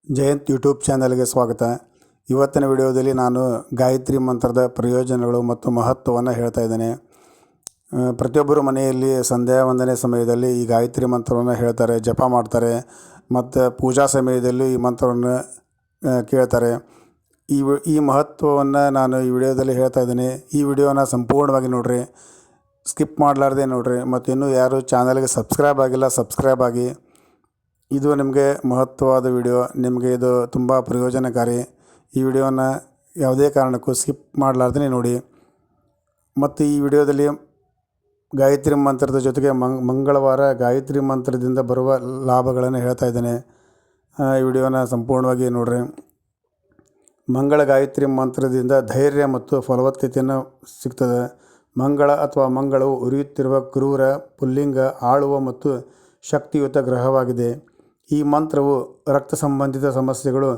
Jayant YouTube ಚಾನಲ್ಗೆ ಸ್ವಾಗತ. ಇವತ್ತಿನ ವಿಡಿಯೋದಲ್ಲಿ ನಾನು ಗಾಯತ್ರಿ ಮಂತ್ರದ ಪ್ರಯೋಜನಗಳು ಮತ್ತು ಮಹತ್ವವನ್ನು ಹೇಳ್ತಾ ಇದ್ದೇನೆ. ಪ್ರತಿಯೊಬ್ಬರು ಮನೆಯಲ್ಲಿ ಸಂಧ್ಯಾ ವಂದನೆ ಸಮಯದಲ್ಲಿ ಈ ಗಾಯತ್ರಿ ಮಂತ್ರವನ್ನು ಹೇಳ್ತಾರೆ, ಜಪ ಮಾಡ್ತಾರೆ ಮತ್ತು ಪೂಜಾ ಸಮಯದಲ್ಲಿ ಈ ಮಂತ್ರವನ್ನು ಕೇಳ್ತಾರೆ. ಈ ಮಹತ್ವವನ್ನು ನಾನು ಈ ವಿಡಿಯೋದಲ್ಲಿ ಹೇಳ್ತಾ ಇದ್ದೇನೆ. ಈ ವಿಡಿಯೋನ ಸಂಪೂರ್ಣವಾಗಿ ನೋಡಿರಿ, ಸ್ಕಿಪ್ ಮಾಡಲಾರ್ದೆ ನೋಡಿರಿ. ಮತ್ತು ಇನ್ನೂ ಯಾರು ಚಾನಲ್ಗೆ ಸಬ್ಸ್ಕ್ರೈಬ್ ಆಗಿಲ್ಲ ಸಬ್ಸ್ಕ್ರೈಬ್ ಆಗಿ. ಇದು ನಿಮಗೆ ಮಹತ್ವವಾದ ವಿಡಿಯೋ, ನಿಮಗೆ ಇದು ತುಂಬ ಪ್ರಯೋಜನಕಾರಿ. ಈ ವಿಡಿಯೋನ ಯಾವುದೇ ಕಾರಣಕ್ಕೂ ಸ್ಕಿಪ್ ಮಾಡಲಾರ್ದೇ ನೋಡಿ. ಮತ್ತು ಈ ವಿಡಿಯೋದಲ್ಲಿ ಗಾಯತ್ರಿ ಮಂತ್ರದ ಜೊತೆಗೆ ಮಂಗಳವಾರ ಗಾಯತ್ರಿ ಮಂತ್ರದಿಂದ ಬರುವ ಲಾಭಗಳನ್ನು ಹೇಳ್ತಾ ಇದ್ದೇನೆ. ಈ ವಿಡಿಯೋನ ಸಂಪೂರ್ಣವಾಗಿ ನೋಡಿರಿ. ಮಂಗಳ ಗಾಯತ್ರಿ ಮಂತ್ರದಿಂದ ಧೈರ್ಯ ಮತ್ತು ಫಲವತ್ತತೆಯನ್ನು ಸಿಗ್ತದೆ. ಮಂಗಳ ಅಥವಾ ಮಂಗಳವು ಉರಿಯುತ್ತಿರುವ ಕ್ರೂರ, ಪುಲ್ಲಿಂಗ, ಆಳುವ ಮತ್ತು ಶಕ್ತಿಯುತ ಗ್ರಹವಾಗಿದೆ. ಈ ಮಂತ್ರವು ರಕ್ತ ಸಂಬಂಧಿತ ಸಮಸ್ಯೆಗಳು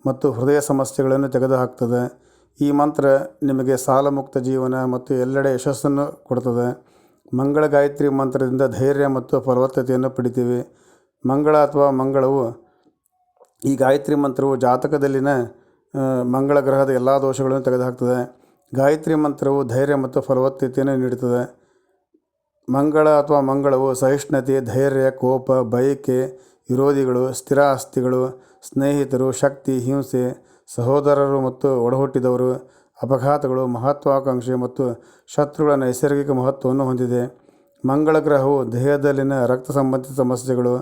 ಮತ್ತು ಹೃದಯ ಸಮಸ್ಯೆಗಳನ್ನು ತೆಗೆದುಹಾಕ್ತದೆ. ಈ ಮಂತ್ರ ನಿಮಗೆ ಸಾಲಮುಕ್ತ ಜೀವನ ಮತ್ತು ಎಲ್ಲೆಡೆ ಯಶಸ್ಸನ್ನು ಕೊಡುತ್ತದೆ. ಮಂಗಳ ಗಾಯತ್ರಿ ಮಂತ್ರದಿಂದ ಧೈರ್ಯ ಮತ್ತು ಫಲವತ್ತತೆಯನ್ನು ಪಡಿತೀವಿ. ಮಂಗಳ ಅಥವಾ ಮಂಗಳವು ಈ ಗಾಯತ್ರಿ ಮಂತ್ರವು ಜಾತಕದಲ್ಲಿನ ಮಂಗಳ ಗ್ರಹದ ಎಲ್ಲ ದೋಷಗಳನ್ನು ತೆಗೆದುಹಾಕ್ತದೆ. ಗಾಯತ್ರಿ ಮಂತ್ರವು ಧೈರ್ಯ ಮತ್ತು ಫಲವತ್ತತೆಯನ್ನು ನೀಡುತ್ತದೆ. ಮಂಗಳ ಅಥವಾ ಮಂಗಳವು ಸಹಿಷ್ಣುತೆ, ಧೈರ್ಯ, ಕೋಪ, ಬಯಕೆ, ವಿರೋಧಿಗಳು, ಸ್ಥಿರ ಆಸ್ತಿಗಳು, ಸ್ನೇಹಿತರು, ಶಕ್ತಿ, ಹಿಂಸೆ, ಸಹೋದರರು ಮತ್ತು ಒಡಹುಟ್ಟಿದವರು, ಅಪಘಾತಗಳು, ಮಹತ್ವಾಕಾಂಕ್ಷೆ ಮತ್ತು ಶತ್ರುಗಳ ನೈಸರ್ಗಿಕ ಮಹತ್ವವನ್ನು ಹೊಂದಿದೆ. ಮಂಗಳ ಗ್ರಹವು ದೇಹದಲ್ಲಿನ ರಕ್ತ ಸಂಬಂಧಿತ ಸಮಸ್ಯೆಗಳು,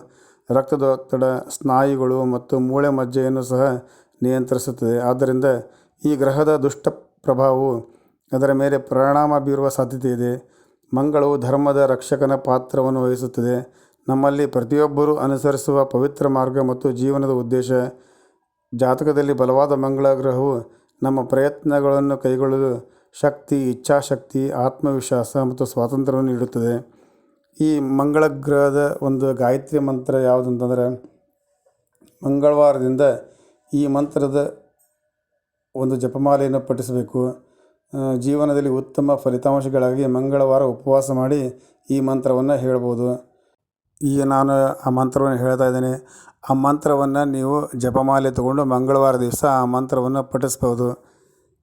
ರಕ್ತದೊತ್ತಡ, ಸ್ನಾಯುಗಳು ಮತ್ತು ಮೂಳೆ ಮಜ್ಜೆಯನ್ನು ಸಹ ನಿಯಂತ್ರಿಸುತ್ತದೆ. ಆದ್ದರಿಂದ ಈ ಗ್ರಹದ ದುಷ್ಟ ಪ್ರಭಾವವು ಅದರ ಮೇಲೆ ಪರಿಣಾಮ ಬೀರುವ ಸಾಧ್ಯತೆ ಇದೆ. ಮಂಗಳವು ಧರ್ಮದ ರಕ್ಷಕನ ಪಾತ್ರವನ್ನು ವಹಿಸುತ್ತದೆ. ನಮ್ಮಲ್ಲಿ ಪ್ರತಿಯೊಬ್ಬರೂ ಅನುಸರಿಸುವ ಪವಿತ್ರ ಮಾರ್ಗ ಮತ್ತು ಜೀವನದ ಉದ್ದೇಶ. ಜಾತಕದಲ್ಲಿ ಬಲವಾದ ಮಂಗಳ ಗ್ರಹವು ನಮ್ಮ ಪ್ರಯತ್ನಗಳನ್ನು ಕೈಗೊಳ್ಳಲು ಶಕ್ತಿ, ಇಚ್ಛಾಶಕ್ತಿ, ಆತ್ಮವಿಶ್ವಾಸ ಮತ್ತು ಸ್ವಾತಂತ್ರ್ಯವನ್ನು ನೀಡುತ್ತದೆ. ಈ ಮಂಗಳ ಗ್ರಹದ ಒಂದು ಗಾಯತ್ರಿ ಮಂತ್ರ ಯಾವುದಂತಂದರೆ, ಮಂಗಳವಾರದಿಂದ ಈ ಮಂತ್ರದ ಒಂದು ಜಪಮಾಲೆಯನ್ನು ಪಠಿಸಬೇಕು. ಜೀವನದಲ್ಲಿ ಉತ್ತಮ ಫಲಿತಾಂಶಗಳಾಗಿ ಮಂಗಳವಾರ ಉಪವಾಸ ಮಾಡಿ ಈ ಮಂತ್ರವನ್ನು ಹೇಳ್ಬೋದು. ಈಗ ನಾನು ಆ ಮಂತ್ರವನ್ನು ಹೇಳ್ತಾ ಇದ್ದೇನೆ. ಆ ಮಂತ್ರವನ್ನು ನೀವು ಜಪಮಾಲೆ ತಗೊಂಡು ಮಂಗಳವಾರ ದಿವಸ ಆ ಮಂತ್ರವನ್ನು ಪಠಿಸ್ಬೋದು.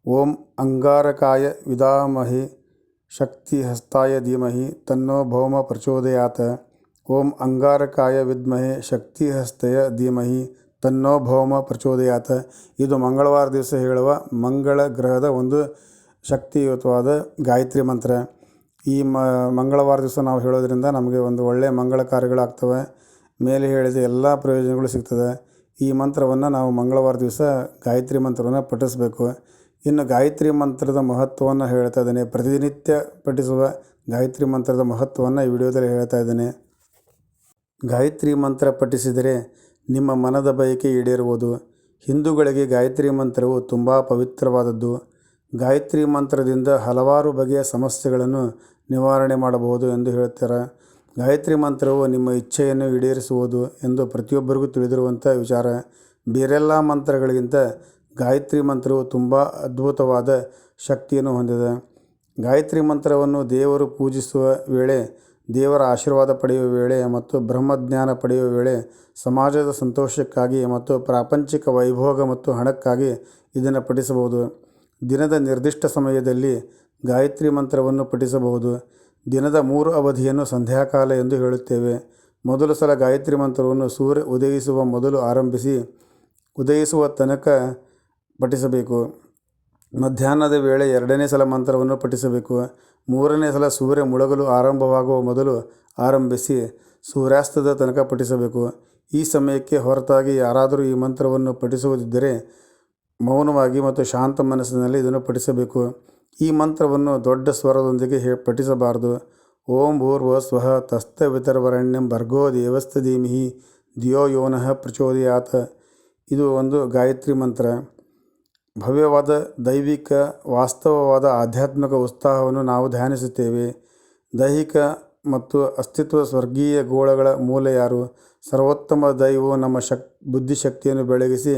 ಓಂ ಅಂಗಾರಕಾಯ ವಿದ್ಮಹೇ ಶಕ್ತಿ ಹಸ್ತಾಯ ಧೀಮಹಿ ತನ್ನೋ ಭೌಮ ಪ್ರಚೋದಯಾತ್. ಓಂ ಅಂಗಾರಕಾಯ ವಿದ್ಮಹೇ ಶಕ್ತಿ ಹಸ್ತಯ ಧೀಮಹಿ ತನ್ನೋ ಭೌಮ ಪ್ರಚೋದಯಾತ್. ಇದು ಮಂಗಳವಾರ ದಿವಸ ಹೇಳುವ ಮಂಗಳ ಗ್ರಹದ ಒಂದು ಶಕ್ತಿಯುತವಾದ ಗಾಯತ್ರಿ ಮಂತ್ರ. ಈ ಮಂಗಳವಾರ ದಿವಸ ನಾವು ಹೇಳೋದ್ರಿಂದ ನಮಗೆ ಒಂದು ಒಳ್ಳೆಯ ಮಂಗಳ ಕಾರ್ಯಗಳಾಗ್ತವೆ. ಮೇಲೆ ಹೇಳಿದ ಎಲ್ಲ ಪ್ರಯೋಜನಗಳು ಸಿಗ್ತದೆ. ಈ ಮಂತ್ರವನ್ನು ನಾವು ಮಂಗಳವಾರ ದಿವಸ ಗಾಯತ್ರಿ ಮಂತ್ರವನ್ನು ಪಠಿಸಬೇಕು. ಇನ್ನು ಗಾಯತ್ರಿ ಮಂತ್ರದ ಮಹತ್ವವನ್ನು ಹೇಳ್ತಾ ಇದ್ದೇನೆ. ಪ್ರತಿನಿತ್ಯ ಪಠಿಸುವ ಗಾಯತ್ರಿ ಮಂತ್ರದ ಮಹತ್ವವನ್ನು ಈ ವಿಡಿಯೋದಲ್ಲಿ ಹೇಳ್ತಾ ಇದ್ದೇನೆ. ಗಾಯತ್ರಿ ಮಂತ್ರ ಪಠಿಸಿದರೆ ನಿಮ್ಮ ಮನದ ಬಯಕೆ ಈಡೇರುವುದು. ಹಿಂದೂಗಳಿಗೆ ಗಾಯತ್ರಿ ಮಂತ್ರವು ತುಂಬ ಪವಿತ್ರವಾದದ್ದು. ಗಾಯತ್ರಿ ಮಂತ್ರದಿಂದ ಹಲವಾರು ಬಗೆಯ ಸಮಸ್ಯೆಗಳನ್ನು ನಿವಾರಣೆ ಮಾಡಬಹುದು ಎಂದು ಹೇಳ್ತಾರೆ. ಗಾಯತ್ರಿ ಮಂತ್ರವು ನಿಮ್ಮ ಇಚ್ಛೆಯನ್ನು ಈಡೇರಿಸುವುದು ಎಂದು ಪ್ರತಿಯೊಬ್ಬರಿಗೂ ತಿಳಿದಿರುವಂಥ ವಿಚಾರ. ಬೇರೆಲ್ಲ ಮಂತ್ರಗಳಿಗಿಂತ ಗಾಯತ್ರಿ ಮಂತ್ರವು ತುಂಬ ಅದ್ಭುತವಾದ ಶಕ್ತಿಯನ್ನು ಹೊಂದಿದೆ. ಗಾಯತ್ರಿ ಮಂತ್ರವನ್ನು ದೇವರು ಪೂಜಿಸುವ ವೇಳೆ, ದೇವರ ಆಶೀರ್ವಾದ ಪಡೆಯುವ ವೇಳೆ ಮತ್ತು ಬ್ರಹ್ಮಜ್ಞಾನ ಪಡೆಯುವ ವೇಳೆ, ಸಮಾಜದ ಸಂತೋಷಕ್ಕಾಗಿ ಮತ್ತು ಪ್ರಾಪಂಚಿಕ ವೈಭೋಗ ಮತ್ತು ಹಣಕ್ಕಾಗಿ ಇದನ್ನು ಪಠಿಸಬಹುದು. ದಿನದ ನಿರ್ದಿಷ್ಟ ಸಮಯದಲ್ಲಿ ಗಾಯತ್ರಿ ಮಂತ್ರವನ್ನು ಪಠಿಸಬಹುದು. ದಿನದ 3 ಅವಧಿಯನ್ನು ಸಂಧ್ಯಾಕಾಲ ಎಂದು ಹೇಳುತ್ತೇವೆ. ಮೊದಲು ಸಲ ಗಾಯತ್ರಿ ಮಂತ್ರವನ್ನು ಸೂರ್ಯ ಉದಯಿಸುವ ಮೊದಲು ಆರಂಭಿಸಿ ಉದಯಿಸುವ ತನಕ ಪಠಿಸಬೇಕು. ಮಧ್ಯಾಹ್ನದ ವೇಳೆ 2ನೇ ಸಲ ಮಂತ್ರವನ್ನು ಪಠಿಸಬೇಕು. 3ನೇ ಸಲ ಸೂರ್ಯ ಮುಳುಗಲು ಆರಂಭವಾಗುವ ಮೊದಲು ಆರಂಭಿಸಿ ಸೂರ್ಯಾಸ್ತದ ತನಕ ಪಠಿಸಬೇಕು. ಈ ಸಮಯಕ್ಕೆ ಹೊರತಾಗಿ ಯಾರಾದರೂ ಈ ಮಂತ್ರವನ್ನು ಪಠಿಸುವುದಿದ್ದರೆ ಮೌನವಾಗಿ ಮತ್ತು ಶಾಂತ ಮನಸ್ಸಿನಲ್ಲಿ ಇದನ್ನು ಪಠಿಸಬೇಕು. ಈ ಮಂತ್ರವನ್ನು ದೊಡ್ಡ ಸ್ವರದೊಂದಿಗೆ ಪಠಿಸಬಾರದು. ಓಂ ಭೂರ್ಭುವಃ ಸ್ವಃ ತತ್ಸವಿತುರ್ವರೆಣ್ಯಂ ಭರ್ಗೋ ದೇವಸ್ಯ ಧೀಮಹಿ ಧಿಯೋ ಯೋ ನಃ ಪ್ರಚೋದಯಾತ್. ಇದು ಒಂದು ಗಾಯತ್ರಿ ಮಂತ್ರ. ಭವ್ಯವಾದ ದೈವಿಕ, ವಾಸ್ತವವಾದ ಆಧ್ಯಾತ್ಮಿಕ ಉತ್ಸಾಹವನ್ನು ನಾವು ಧ್ಯಾನಿಸುತ್ತೇವೆ. ದೈಹಿಕ ಮತ್ತು ಅಸ್ತಿತ್ವದ ಸ್ವರ್ಗೀಯ ಗೋಳಗಳ ಮೂಲ ಯಾರು? ಸರ್ವೋತ್ತಮ ದೈವವು ನಮ್ಮ ಬುದ್ಧಿಶಕ್ತಿಯನ್ನು ಬೆಳಗಿಸಿ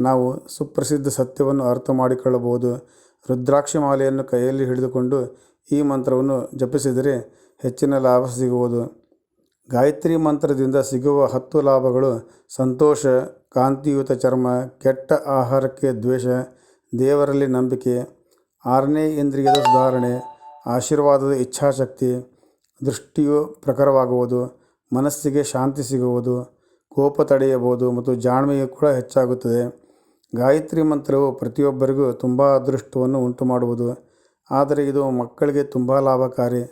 ನಾವು ಸುಪ್ರಸಿದ್ಧ ಸತ್ಯವನ್ನು ಅರ್ಥ ಮಾಡಿಕೊಳ್ಳಬಹುದು. ರುದ್ರಾಕ್ಷಿ ಮಾಲೆಯನ್ನು ಕೈಯಲ್ಲಿ ಹಿಡಿದುಕೊಂಡು ಈ ಮಂತ್ರವನ್ನು ಜಪಿಸಿದರೆ ಹೆಚ್ಚಿನ ಲಾಭ ಸಿಗುವುದು. ಗಾಯತ್ರಿ ಮಂತ್ರದಿಂದ ಸಿಗುವ 10 ಲಾಭಗಳು: ಸಂತೋಷ, ಕಾಂತಿಯುತ ಚರ್ಮ, ಕೆಟ್ಟ ಆಹಾರಕ್ಕೆ ದ್ವೇಷ, ದೇವರಲ್ಲಿ ನಂಬಿಕೆ, 6ನೇ ಇಂದ್ರಿಯದ ಸುಧಾರಣೆ, ಆಶೀರ್ವಾದದ ಇಚ್ಛಾಶಕ್ತಿ, ದೃಷ್ಟಿಯು ಪ್ರಖರವಾಗುವುದು, ಮನಸ್ಸಿಗೆ ಶಾಂತಿ ಸಿಗುವುದು, ಕೋಪ ತಡೆಯಬಹುದು ಮತ್ತು ಜಾಣ್ಮೆಯು ಕೂಡ ಹೆಚ್ಚಾಗುತ್ತದೆ. ಗಾಯತ್ರಿ ಮಂತ್ರವು ಪ್ರತಿಯೊಬ್ಬರಿಗೂ ತುಂಬ ಅದೃಷ್ಟವನ್ನು ಉಂಟುಮಾಡುವುದು, ಆದರೆ ಇದು ಮಕ್ಕಳಿಗೆ ತುಂಬ ಲಾಭಕಾರಿ.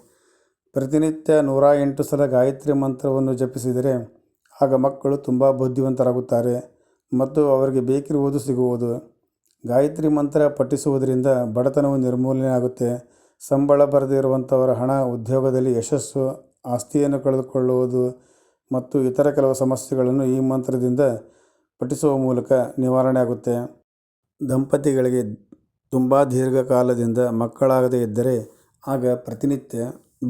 ಪ್ರತಿನಿತ್ಯ 108 ಸಲ ಗಾಯತ್ರಿ ಮಂತ್ರವನ್ನು ಜಪಿಸಿದರೆ ಆಗ ಮಕ್ಕಳು ತುಂಬ ಬುದ್ಧಿವಂತರಾಗುತ್ತಾರೆ ಮತ್ತು ಅವರಿಗೆ ಬೇಕಿರುವುದು ಸಿಗುವುದು. ಗಾಯತ್ರಿ ಮಂತ್ರ ಪಠಿಸುವುದರಿಂದ ಬಡತನವು ನಿರ್ಮೂಲನೆ ಆಗುತ್ತೆ. ಸಂಬಳ ಬರದೇ ಇರುವಂಥವರ ಹಣ, ಉದ್ಯೋಗದಲ್ಲಿ ಯಶಸ್ಸು, ಆಸ್ತಿಯನ್ನು ಕಳೆದುಕೊಳ್ಳುವುದು ಮತ್ತು ಇತರ ಕೆಲವು ಸಮಸ್ಯೆಗಳನ್ನು ಈ ಮಂತ್ರದಿಂದ ಪಠಿಸುವ ಮೂಲಕ ನಿವಾರಣೆ ಆಗುತ್ತೆ. ದಂಪತಿಗಳಿಗೆ ತುಂಬ ದೀರ್ಘಕಾಲದಿಂದ ಮಕ್ಕಳಾಗದೇ ಇದ್ದರೆ ಆಗ ಪ್ರತಿನಿತ್ಯ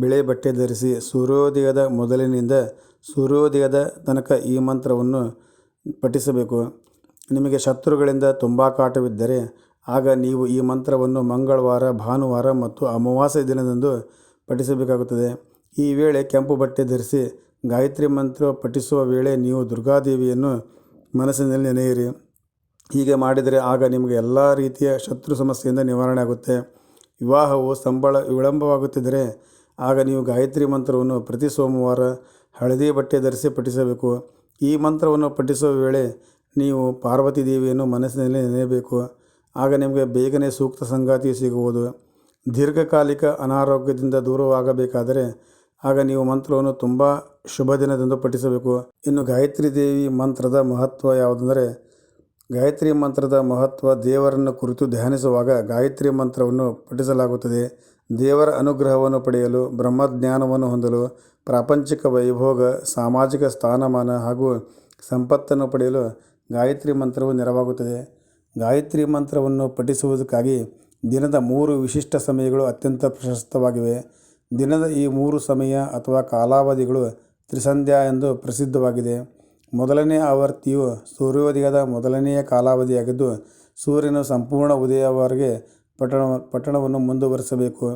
ಬಿಳಿ ಬಟ್ಟೆ ಧರಿಸಿ ಸೂರ್ಯೋದಯದ ಮೊದಲಿನಿಂದ ಸೂರ್ಯೋದಯದ ತನಕ ಈ ಮಂತ್ರವನ್ನು ಪಠಿಸಬೇಕು. ನಿಮಗೆ ಶತ್ರುಗಳಿಂದ ತುಂಬ ಕಾಟವಿದ್ದರೆ ಆಗ ನೀವು ಈ ಮಂತ್ರವನ್ನು ಮಂಗಳವಾರ, ಭಾನುವಾರ ಮತ್ತು ಅಮಾವಾಸ್ಯೆ ದಿನದಂದು ಪಠಿಸಬೇಕಾಗುತ್ತದೆ. ಈ ವೇಳೆ ಕೆಂಪು ಬಟ್ಟೆ ಧರಿಸಿ ಗಾಯತ್ರಿ ಮಂತ್ರ ಪಠಿಸುವ ವೇಳೆ ನೀವು ದುರ್ಗಾದೇವಿಯನ್ನು ಮನಸ್ಸಿನಲ್ಲಿ ನೆನೆಯಿರಿ. ಹೀಗೆ ಮಾಡಿದರೆ ಆಗ ನಿಮಗೆ ಎಲ್ಲ ರೀತಿಯ ಶತ್ರು ಸಮಸ್ಯೆಯಿಂದ ನಿವಾರಣೆ ಆಗುತ್ತೆ. ವಿವಾಹವು ಸಂಬಳ ವಿಳಂಬವಾಗುತ್ತಿದ್ದರೆ ಆಗ ನೀವು ಗಾಯತ್ರಿ ಮಂತ್ರವನ್ನು ಪ್ರತಿ ಸೋಮವಾರ ಹಳದಿ ಬಟ್ಟೆ ಧರಿಸಿ ಪಠಿಸಬೇಕು. ಈ ಮಂತ್ರವನ್ನು ಪಠಿಸುವ ವೇಳೆ ನೀವು ಪಾರ್ವತಿ ದೇವಿಯನ್ನು ಮನಸ್ಸಿನಲ್ಲಿ ನೆನೆಯಬೇಕು. ಆಗ ನಿಮಗೆ ಬೇಗನೆ ಸೂಕ್ತ ಸಂಗಾತಿಯು ಸಿಗುವುದು. ದೀರ್ಘಕಾಲಿಕ ಅನಾರೋಗ್ಯದಿಂದ ದೂರವಾಗಬೇಕಾದರೆ ಆಗ ನೀವು ಮಂತ್ರವನ್ನು ತುಂಬ ಶುಭ ದಿನದಂದು ಪಠಿಸಬೇಕು. ಇನ್ನು ಗಾಯತ್ರಿ ದೇವಿ ಮಂತ್ರದ ಮಹತ್ವ ಯಾವುದೆಂದರೆ, ಗಾಯತ್ರಿ ಮಂತ್ರದ ಮಹತ್ವ: ದೇವರನ್ನು ಕುರಿತು ಧ್ಯಾನಿಸುವಾಗ ಗಾಯತ್ರಿ ಮಂತ್ರವನ್ನು ಪಠಿಸಲಾಗುತ್ತದೆ. ದೇವರ ಅನುಗ್ರಹವನ್ನು ಪಡೆಯಲು, ಬ್ರಹ್ಮಜ್ಞಾನವನ್ನು ಹೊಂದಲು, ಪ್ರಾಪಂಚಿಕ ವೈಭೋಗ, ಸಾಮಾಜಿಕ ಸ್ಥಾನಮಾನ ಹಾಗೂ ಸಂಪತ್ತನ್ನು ಪಡೆಯಲು ಗಾಯತ್ರಿ ಮಂತ್ರವು ನೆರವಾಗುತ್ತದೆ. ಗಾಯತ್ರಿ ಮಂತ್ರವನ್ನು ಪಠಿಸುವುದಕ್ಕಾಗಿ ದಿನದ 3 ವಿಶಿಷ್ಟ ಸಮಯಗಳು ಅತ್ಯಂತ ಪ್ರಶಸ್ತವಾಗಿವೆ. ದಿನದ ಈ 3 ಸಮಯ ಅಥವಾ ಕಾಲಾವಧಿಗಳು ತ್ರಿಸಂಧ್ಯಾ ಎಂದು ಪ್ರಸಿದ್ಧವಾಗಿದೆ. ಮೊದಲನೇ ಆವೃತ್ತಿಯು ಸೂರ್ಯೋದಯದ ಮೊದಲನೆಯ ಕಾಲಾವಧಿಯಾಗಿದ್ದು, ಸೂರ್ಯನು ಸಂಪೂರ್ಣ ಉದಯವರೆಗೆ ಪಠಣವನ್ನು ಮುಂದುವರಿಸಬೇಕು.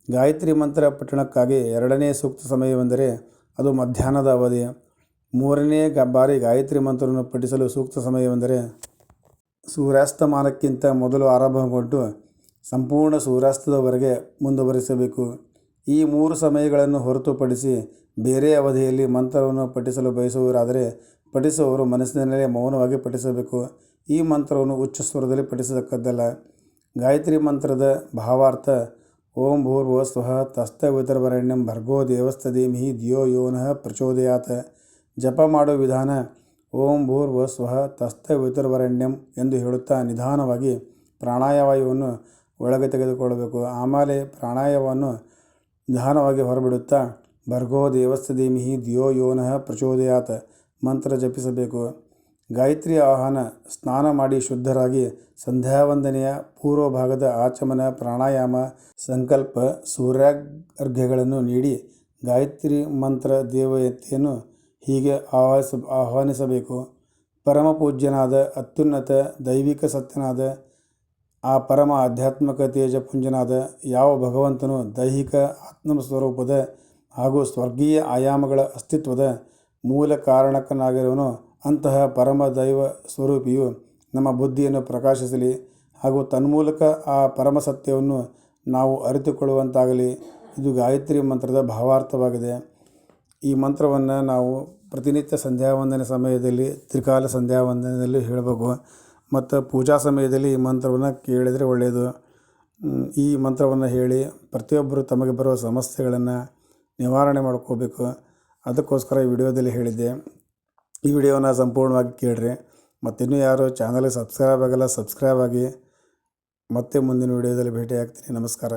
ಗಾಯತ್ರಿ ಮಂತ್ರ ಪಠಣಕ್ಕಾಗಿ 2ನೇ ಸೂಕ್ತ ಸಮಯವೆಂದರೆ ಅದು ಮಧ್ಯಾಹ್ನದ ಅವಧಿ. 3ನೇ ಬಾರಿ ಗಾಯತ್ರಿ ಮಂತ್ರವನ್ನು ಪಠಿಸಲು ಸೂಕ್ತ ಸಮಯವೆಂದರೆ ಸೂರ್ಯಾಸ್ತಮಾನಕ್ಕಿಂತ ಮೊದಲು ಆರಂಭಗೊಂಡು ಸಂಪೂರ್ಣ ಸೂರ್ಯಾಸ್ತದವರೆಗೆ ಮುಂದುವರಿಸಬೇಕು. ಈ 3 ಸಮಯಗಳನ್ನು ಹೊರತುಪಡಿಸಿ ಬೇರೆ ಅವಧಿಯಲ್ಲಿ ಮಂತ್ರವನ್ನು ಪಠಿಸಲು ಬಯಸುವವರಾದರೆ ಪಠಿಸುವವರು ಮನಸ್ಸಿನಲ್ಲೇ ಮೌನವಾಗಿ ಪಠಿಸಬೇಕು. ಈ ಮಂತ್ರವನ್ನು ಉಚ್ಚ ಸ್ವರದಲ್ಲಿ ಪಠಿಸತಕ್ಕದ್ದಲ್ಲ. ಗಾಯತ್ರಿ ಮಂತ್ರದ ಭಾವಾರ್ಥ: ಓಂ ಭೂರ್ಭುವಃ ಸ್ವಃ ತತ್ಸವಿತುರ್ವರೆಣ್ಯಂ ಭರ್ಗೋ ದೇವಸ್ಯ ಧೀಮಹಿ ಧಿಯೋ ಯೋ ನಃ ಪ್ರಚೋದಯಾತ್. ಜಪ ಮಾಡುವ ವಿಧಾನ: ಓಂ ಭೂರ್ಭುವಃ ಸ್ವಃ ತತ್ಸವಿತುರ್ವರೆಣ್ಯಂ ಎಂದು ಹೇಳುತ್ತಾ ನಿಧಾನವಾಗಿ ಪ್ರಾಣಾಯಾಮವನ್ನು ಒಳಗೆ ತೆಗೆದುಕೊಳ್ಳಬೇಕು. ಆಮೇಲೆ ಪ್ರಾಣಾಯಾಮವನ್ನು ನಿಧಾನವಾಗಿ ಹೊರಬಿಡುತ್ತಾ ಭರ್ಗೋ ದೇವಸ್ಯ ಧೀಮಹಿ ಧಿಯೋ ಯೋ ನಃ ಪ್ರಚೋದಯಾತ್ ಮಂತ್ರ ಜಪಿಸಬೇಕು. ಗಾಯತ್ರಿ ಆಹ್ವಾನ: ಸ್ನಾನ ಮಾಡಿ ಶುದ್ಧರಾಗಿ ಸಂಧ್ಯಾವಂದನೆಯ ಪೂರ್ವಭಾಗದ ಆಚಮನ, ಪ್ರಾಣಾಯಾಮ, ಸಂಕಲ್ಪ, ಸೂರ್ಯಾರ್ಘ್ಯಗಳನ್ನು ನೀಡಿ ಗಾಯತ್ರಿ ಮಂತ್ರ ದೇವತೆಯನ್ನು ಹೀಗೆ ಆಹ್ವಾನಿಸಬೇಕು: ಪರಮಪೂಜ್ಯನಾದ, ಅತ್ಯುನ್ನತ ದೈವಿಕ ಸತ್ಯನಾದ, ಆ ಪರಮ ಆಧ್ಯಾತ್ಮಿಕ ತೇಜಪುಂಜನಾದ ಯಾವ ಭಗವಂತನು ದೈಹಿಕ ಆತ್ಮಸ್ವರೂಪದ ಹಾಗೂ ಸ್ವರ್ಗೀಯ ಆಯಾಮಗಳ ಅಸ್ತಿತ್ವದ ಮೂಲ ಕಾರಣಕನಾಗಿರುವನೋ ಅಂತಹ ಪರಮ ದೈವ ಸ್ವರೂಪಿಯು ನಮ್ಮ ಬುದ್ಧಿಯನ್ನು ಪ್ರಕಾಶಿಸಲಿ ಹಾಗೂ ತನ್ಮೂಲಕ ಆ ಪರಮ ಸತ್ಯವನ್ನು ನಾವು ಅರಿತುಕೊಳ್ಳುವಂತಾಗಲಿ. ಇದು ಗಾಯತ್ರಿ ಮಂತ್ರದ ಭಾವಾರ್ಥವಾಗಿದೆ. ಈ ಮಂತ್ರವನ್ನು ನಾವು ಪ್ರತಿನಿತ್ಯ ಸಂಧ್ಯಾವಂದನೆ ಸಮಯದಲ್ಲಿ, ತ್ರಿಕಾಲ ಸಂಧ್ಯಾವಂದನೆಯಲ್ಲಿ ಹೇಳಬೇಕು ಮತ್ತು ಪೂಜಾ ಸಮಯದಲ್ಲಿ ಈ ಮಂತ್ರವನ್ನು ಕೇಳಿದರೆ ಒಳ್ಳೆಯದು. ಈ ಮಂತ್ರವನ್ನು ಹೇಳಿ ಪ್ರತಿಯೊಬ್ಬರು ತಮಗೆ ಬರುವ ಸಮಸ್ಯೆಗಳನ್ನು ನಿವಾರಣೆ ಮಾಡ್ಕೋಬೇಕು. ಅದಕ್ಕೋಸ್ಕರ ಈ ವಿಡಿಯೋದಲ್ಲಿ ಹೇಳಿದ್ದೆ. ಈ ವಿಡಿಯೋನ ಸಂಪೂರ್ಣವಾಗಿ ಕೇಳಿರಿ. ಮತ್ತಿನ್ನೂ ಯಾರು ಚಾನಲ್ಗೆ ಸಬ್ಸ್ಕ್ರೈಬ್ ಆಗಲ್ಲ, ಸಬ್ಸ್ಕ್ರೈಬ್ ಆಗಿ. ಮತ್ತೆ ಮುಂದಿನ ವಿಡಿಯೋದಲ್ಲಿ ಭೇಟಿ ಆಗ್ತೀನಿ. ನಮಸ್ಕಾರ.